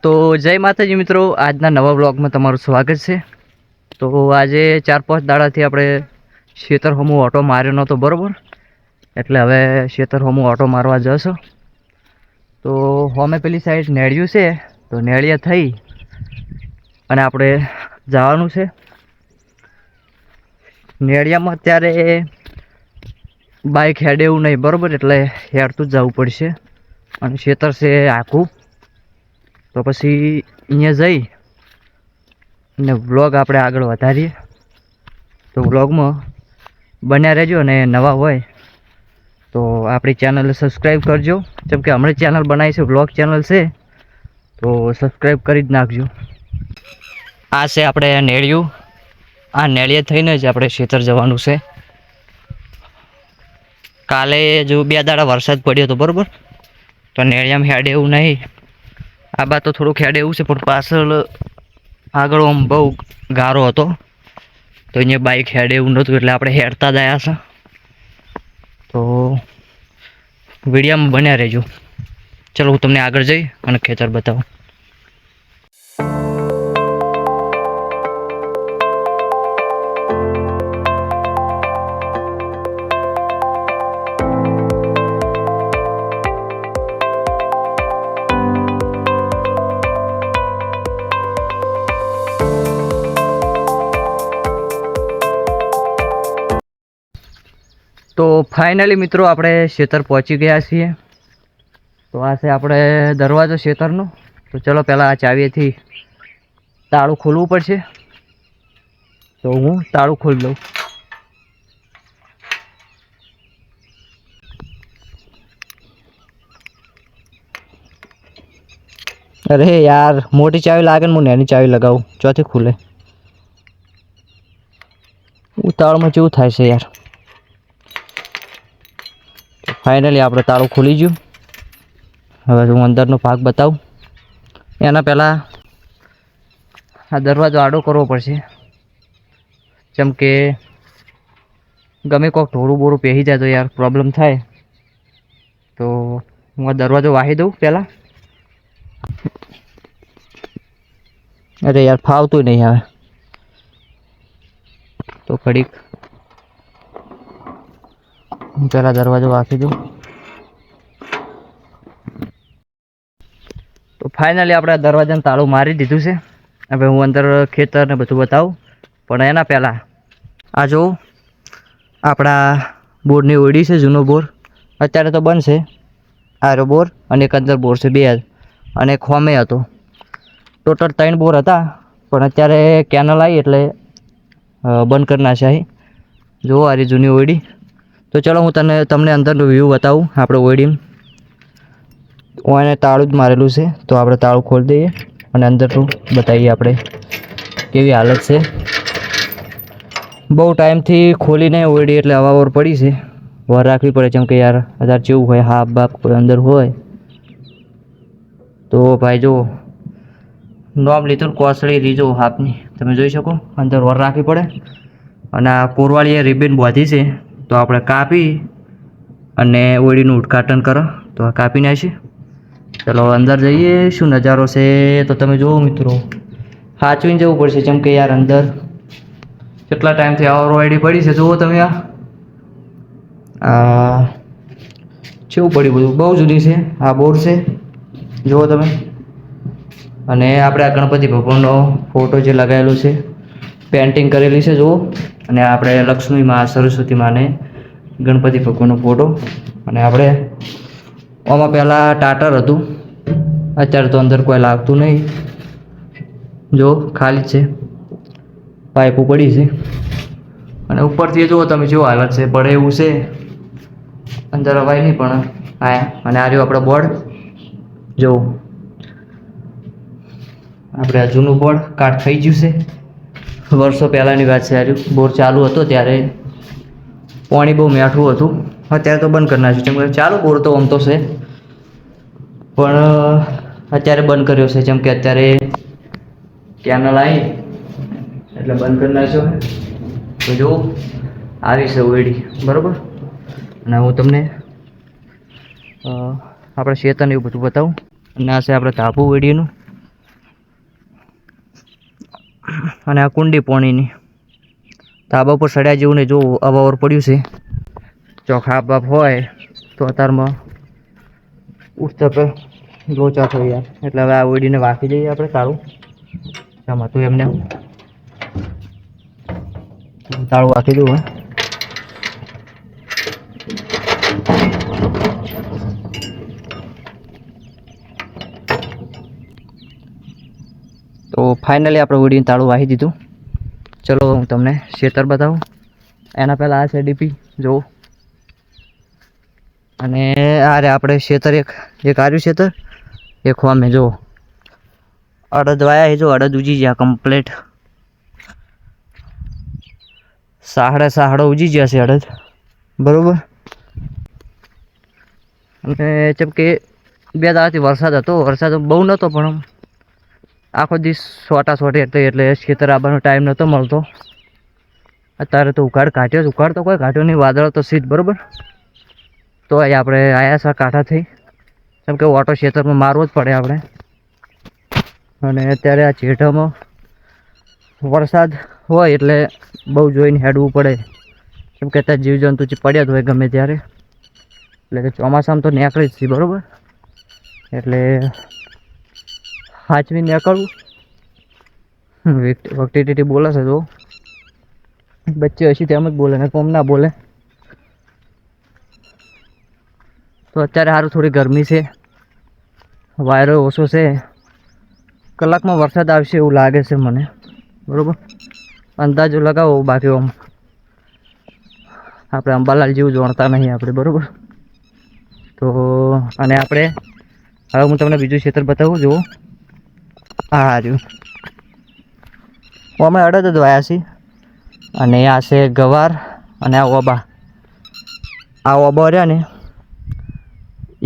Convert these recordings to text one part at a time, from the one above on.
તો જય માતાજી મિત્રો, આજના નવા બ્લોગમાં તમારું સ્વાગત છે। તો આજે 4-5 દાડાથી આપણે ખેતર હમું ઓટો માર્યો નહોતો બરાબર, એટલે હવે ખેતર હમું ઓટો મારવા જશો। તો હોમે પેલી સાઈડ નેળિયું છે, તો નેળિયા થઈ અને આપણે જવાનું છે નેળિયામાં। અત્યારે બાઇક હેડે એવું નહીં બરાબર, એટલે હેડતું જ જવું પડશે અને ખેતર છે આખું। તો પછી અહીંયા જઈ અને વ્લોગ આપણે આગળ વધારીએ। તો વ્લોગમાં બન્યા રહેજો અને નવા હોય તો આપણી ચેનલને સબસ્ક્રાઈબ કરજો, જેમ કે હમણાં ચેનલ બનાવી છે, વ્લોગ ચેનલ છે, તો સબસ્ક્રાઈબ કરી જ નાખજો। આ છે આપણે નેળિયું, આ નેળિયે થઈને જ આપણે ખેતર જવાનું છે। કાલે જો 2 દાડા વરસાદ પડ્યો હતો બરાબર, તો નેળિયામાં હેડે એવું નહીં। આ બા તો થોડુંક હેડે એવું છે, પણ પાછળ આગળ આમ બહુ ગારો હતો, તો અહીંયા બાઇક હેડે એવું નહોતું, એટલે આપણે હેડતા જ આવ્યા છે। તો વિડીયોમાં બન્યા રહેજો। ચલો હું તમને આગળ જઈ અને ખેતર બતાવું। તો ફાઇનલી મિત્રો આપણે ખેતર પહોંચી ગયા છીએ। તો આ છે આપણે દરવાજો ખેતરનો। તો ચલો પહેલાં આ ચાવીથી તાળું ખોલવું પડશે, તો હું તાળું ખોલી દઉં। અરે યાર, મોટી ચાવી લાગે ને હું નાની ચાવી લગાવું, ચોથી ખુલે। ઉતાવળમાં કેવું થાય છે યાર। ફાઇનલી આપણે તાળું ખુલી ગયું। હવે હું અંદરનો ભાગ બતાવું। એના પહેલાં આ દરવાજો આડો કરવો પડશે, જેમ કે ગમે કોઈક ઢોરું બોરું પહેરી જાય તો યાર પ્રોબ્લેમ થાય। તો હું આ દરવાજો વાહી દઉં પહેલાં। અરે યાર, ફાવતું નહીં હવે, તો ઘડીક હું પહેલાં દરવાજો વાંકી દઉં। તો ફાઇનલી આપણે દરવાજાને તાળું મારી દીધું છે। હવે હું અંદર ખેતર ને બધું બતાવું, પણ એના પહેલાં આ જો આપણા બોરની ઓળી છે, જૂનો બોર અત્યારે તો બંધ છે। આરો બોર અને એક અંદર બોર છે, 2 અને એક હોમે હતો। ટોટલ 3 બોર હતા, પણ અત્યારે કેનલ આવી એટલે બંધ કરી નાખ્યા। જુઓ આ રહી જૂની ઓળી। તો ચલો હું તમને અંદરનો વ્યૂ બતાવું। આપણે ઓળીમાં ઓને તાળું જ મારેલું છે, તો આપણે તાળું ખોલી દઈએ અને અંદરનું બતાવીએ આપણે કેવી હાલત છે। બહુ ટાઈમથી ખોલીને ઓળી એટલે હવા પડી છે, વાર રાખવી પડે, જેમ કે યાર અત્યારે જેવું હોય હાફ બાપ કોઈ અંદર હોય તો ભાઈ જો નોમ લીધું કોસળી રીજો હાફની, તમે જોઈ શકો, અંદર વાર રાખવી પડે। અને આ કોરવાળીએ રિબન બાંધી છે, તો આપણે કાપી અને ઓળીનું ઉદ્ઘાટન કરો। તો આ કાપી નાખીએ। ચલો અંદર જઈએ, શું નજારો છે તો તમે જુઓ મિત્રો। સાચવીને જવું પડશે, જેમ કે યાર અંદર કેટલા ટાઈમથી આવો આઈડી પડી છે, જુઓ તમે। આ કેવું પડ્યું બધું, બહુ જૂની છે। આ બોર છે, જુઓ તમે। અને આપણે આ ગણપતિ ભગવાનનો ફોટો જે લગાવેલો છે, પેન્ટિંગ કરેલી છે, જુઓ। અને આપણે લક્ષ્મી માં, સરસ્વતી માને ગણપતિ ભગવાનનો ફોટો। અને આપણે આમાં પહેલાં ટાટર હતું, અત્યારે તો અંદર કોઈ લાગતું નહીં, જો ખાલી છે, પાઇપો પડી છે। અને ઉપરથી જુઓ તમે જો હાલત છે, પડે એવું છે, અંદર હવાય નહીં પણ આયા। અને આ રહ્યું આપણે બોર્ડ, જો આપણે આ જૂનું બોર્ડ કાટ થઈ ગયું છે, વર્ષો પહેલાંની વાત છે। આ રહ્યું બોર ચાલુ હતો ત્યારે પાણી બહુ મીઠું હતું, અત્યારે તો બંધ કરી નાખ્યું, જેમ કે ચાલુ બોર તો આમ તો છે, પણ અત્યારે બંધ કર્યો છે, જેમ કે અત્યારે કેનલ આવી એટલે બંધ કરી નાખ્યો। તો જો આવી છે ઓળી બરાબર। અને હું તમને આપણે શેતન એવું બધું બતાવું। અને આ છે આપણે ધાબુ ઓળીનું, અને આ કુંડી પોણીની ધાબા પર સડ્યા જેવું ને જો અવાવર પડ્યું છે. ચોખા બાપ હોય તો અત્યારમાં ઉઠતા પે લોચા થઈ યાર. એટલે હવે આ ઓડીને વાંકી દઈએ આપણે તાળું. આમાં તું એમને તાળું વાંકી દઉં. તો ફાઇનલી આપણે ઓડીને તાળું વાહી દીધું. ચલો હું તમને ખેતર બતાવું. એના પહેલાં આ છે ડીપી જો. અને આ રે આપણે ખેતર એક આર્યું ખેતર એક વામે જો અડદ વાયા જો અડદ ઉજી ગયા કમ્પ્લીટ. સાહડો ઉજી ગયા છે અડદ બરોબર. અને જેમ કે 2 દાડાથી વરસાદ હતો. વરસાદ બહુ નહોતો પણ આખો દિવસ સોટી એટલે ખેતર આવવાનો ટાઈમ નહોતો મળતો. અત્યારે તો ઉકાળ કાઢ્યો. ઉકાળ તો કોઈ કાઢ્યો નહીં. વાદળો તો સીધ બરાબર. તો અહીં આપણે આયા સા કાંઠા થઈ. કેમ કે ઓટો ખેતરમાં મારવો જ પડે આપણે. અને અત્યારે આ જેઠામાં વરસાદ હોય એટલે બહુ જોઈને હેડવું પડે. કેમ કે ત્યાં જીવજંતુ પડ્યા જ હોય ગમે ત્યારે. એટલે કે ચોમાસામાં તો નીકળી જ છે બરાબર. એટલે હાચવી નીકળવું. વખતે બોલે છે તો બચ્ચે હશે તેમ જ બોલે ને કોમ ના બોલે. તો અત્યારે સારું થોડી ગરમી છે. વાયરો ઓછો છે. કલાકમાં વરસાદ આવશે એવું લાગે છે મને બરાબર. અંદાજો લગાવો બાકી આમ આપણે અંબાલાલ જેવું જાણતા નહીં આપણે બરાબર. તો અને આપણે હવે હું તમને બીજું ખેતર બતાવું જુઓ. હા જો અમે અડદ જ વાયા છીએ. અને આ છે ગવાર અને આ ઓબા. આ ઓબા રહ્યા ને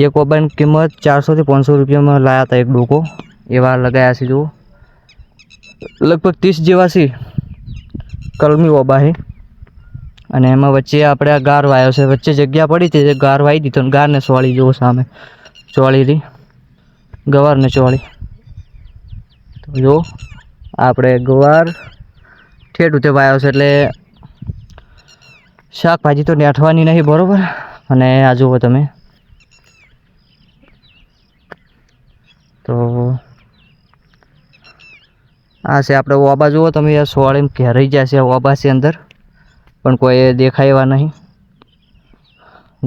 એક ઓબાની કિંમત 400 થી 500 રૂપિયામાં લાયા હતા એક ડોકો. એવા લગાયા છે જુઓ. લગભગ 30 જેવા છે. કલમી ઓબા છે. અને એમાં વચ્ચે આપણે આ ગાર વાયો છે. વચ્ચે જગ્યા પડી હતી ગાર વાઈ દીધો. ગારને ચોળી જુઓ સામે ચોળી રહી. ગવારને ચોળી તો જો આપણે ગવાર ઠેઠ ઉતે વાયો છે. એટલે શાકભાજી તો નેઠવાની નહીં બરાબર. અને આ જુઓ તમે તો આ છે આપણે ઓબા જુઓ તમે. યાર સોળીને ઘેરાઈ જાય છે ઓબા છે અંદર પણ કોઈ દેખાય એવા નહીં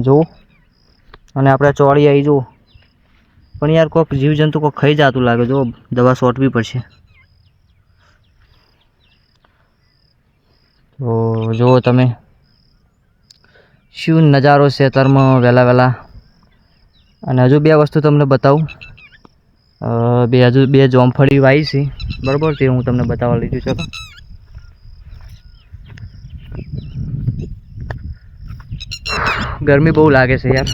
જુઓ. અને આપણે ચોળી આવી જુઓ. પણ યાર કોઈક જીવજંતુ કોઈ ખાઈ જતું લાગે. જો દવા છોટવી પડશે. તો જુઓ તમે શું નજારો છે ખેતરમાં વહેલા. અને હજુ 2 વસ્તુ તમને બતાવું. હજુ 2 જોમફળી વાવી છે બરાબર. તે હું તમને બતાવવા લીધું. ચલો ગરમી બહુ લાગે છે યાર.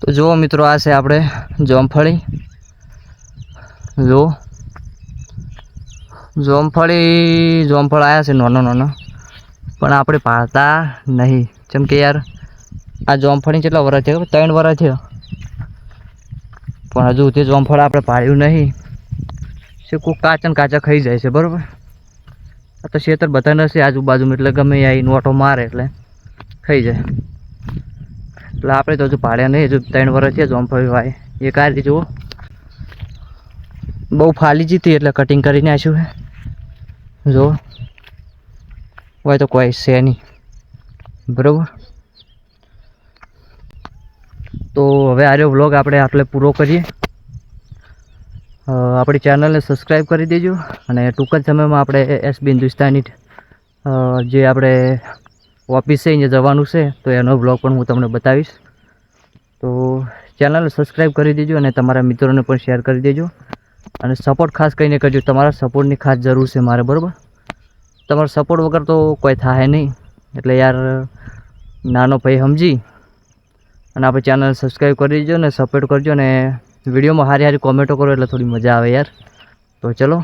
તો જુઓ મિત્રો આ છે આપણે જોમફળી. જુઓ જોમફળ આવ્યા છે નાનો પણ આપણે પાડતા નહીં. જેમ કે યાર આ જોમફળી કેટલા વર્ષ થયા? 3 વર્ષ થયા પણ હજુ તે જોમફળ આપણે પાડ્યું નહીં. છે કોઈ કાચા ખાઈ જાય છે બરાબર. આ તો ખેતર બધા નથી આજુબાજુમાં એટલે ગમે આવી નોટો મારે એટલે ખાઈ જાય. એટલે આપણે તો હજુ પાડ્યા નહીં. હજુ 3 વર્ષ થયા જોમફળી વાય. એક આ રીતે જુઓ બહુ ફાલી જીતી એટલે કટિંગ કરીને આપ્યું છે જો. હોય તો કોઈ છે નહીં બરાબર. તો હવે આ વ્લોગ આપણે આટલે પૂરો કરીએ. આપણી ચેનલને સબસ્ક્રાઈબ કરી દેજો. અને ટૂંક જ સમયમાં આપણે SB હિન્દુસ્તાની જે આપણે ઓફિસ છે અહીંયા જવાનું છે તો એનો વ્લોગ પણ હું તમને બતાવીશ. તો ચેનલને સબસ્ક્રાઈબ કરી દેજો અને તમારા મિત્રોને પણ શેર કરી દેજો. અને સપોર્ટ ખાસ કરીને કરજો. તમારા સપોર્ટની ખાસ જરૂર છે મારે બરાબર. તમારો સપોર્ટ વગર તો કોઈ થાય નહીં. એટલે યાર નાનો ભાઈ સમજી અને આપણે ચેનલ સબસ્ક્રાઈબ કરી દેજો ને સપોર્ટ કરજો. અને વિડીયોમાં સારી કોમેન્ટો કરો એટલે થોડી મજા આવે યાર. તો ચલો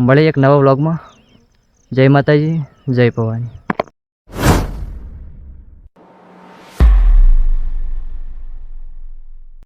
મળીએ એક નવા વ્લોગમાં. જય માતાજી, જય ભવાની.